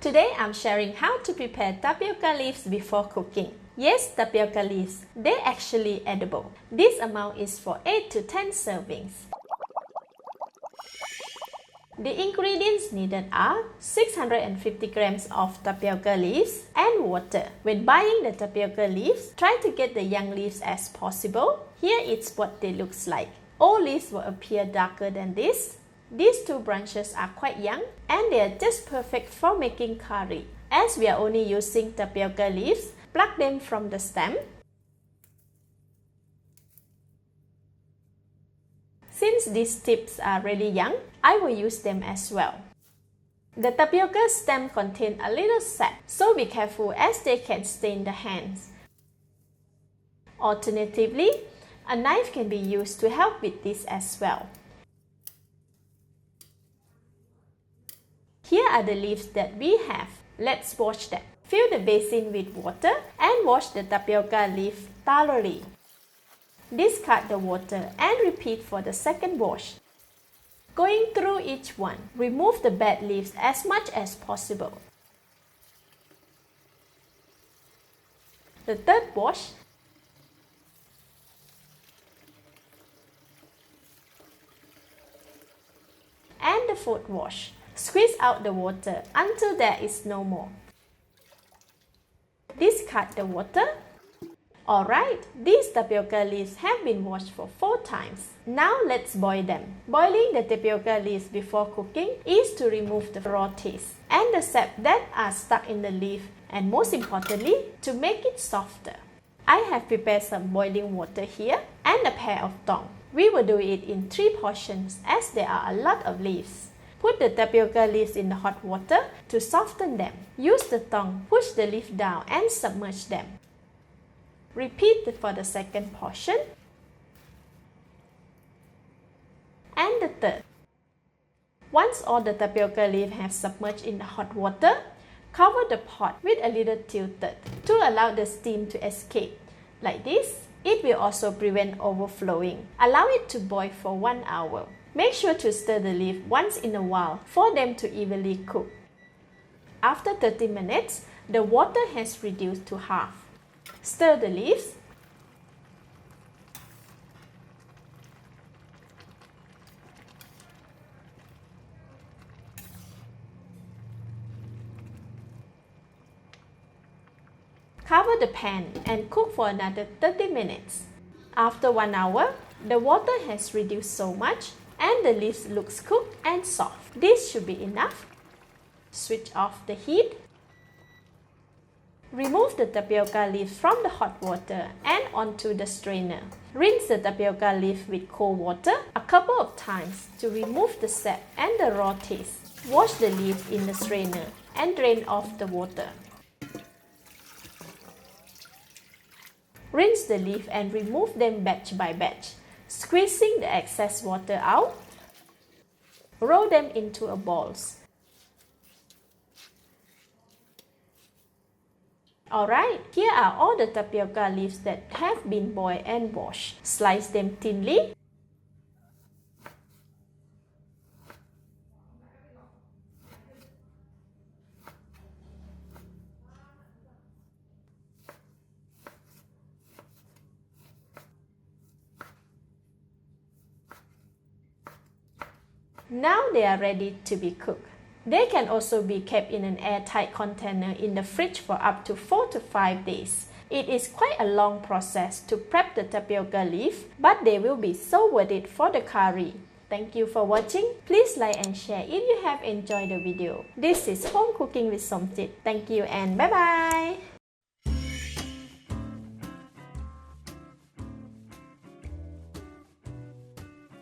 Today I'm sharing how to prepare tapioca leaves before cooking. Yes, tapioca leaves, they're actually edible. This amount is for 8 to 10 servings. The ingredients needed are 650 grams of tapioca leaves and water. When buying the tapioca leaves, try to get the young leaves as possible. Here is what they look like. All leaves will appear darker than this. These two branches are quite young and they are just perfect for making curry. As we are only using tapioca leaves, pluck them from the stem. Since these tips are really young, I will use them as well. The tapioca stem contains a little sap, so be careful as they can stain the hands. Alternatively, a knife can be used to help with this as well. Here are the leaves that we have. Let's wash them. Fill the basin with water and wash the tapioca leaf thoroughly. Discard the water and repeat for the second wash. Going through each one, remove the bad leaves as much as possible. The third wash. And the fourth wash. Squeeze out the water until there is no more. Discard the water. Alright, these tapioca leaves have been washed for 4 times. Now let's boil them. Boiling the tapioca leaves before cooking is to remove the raw taste and the sap that are stuck in the leaf, and most importantly, to make it softer. I have prepared some boiling water here and a pair of tongs. We will do it in 3 portions as there are a lot of leaves. Put the tapioca leaves in the hot water to soften them. Use the tongue, push the leaf down and submerge them. Repeat for the second portion and the third. Once all the tapioca leaves have submerged in the hot water, cover the pot with a little tilted to allow the steam to escape. Like this, it will also prevent overflowing. Allow it to boil for 1 hour. Make sure to stir the leaf once in a while for them to evenly cook. After 30 minutes, the water has reduced to half. Stir the leaves. Cover the pan and cook for another 30 minutes. After 1 hour, the water has reduced so much and the leaves looks cooked and soft. This should be enough. Switch off the heat. Remove the tapioca leaf from the hot water and onto the strainer. Rinse the tapioca leaf with cold water a couple of times to remove the sap and the raw taste. Wash the leaf in the strainer and drain off the water. Rinse the leaf and remove them batch by batch, squeezing the excess water out. Roll them into a balls. Alright, here are all the tapioca leaves that have been boiled and washed. Slice them thinly. Now they are ready to be cooked. They can also be kept in an airtight container in the fridge for up to 4 to 5 days. It is quite a long process to prep the tapioca leaf, but they will be so worth it for the curry. Thank you for watching. Please like and share if you have enjoyed the video. This is Home Cooking with Somjit. Thank you and bye-bye.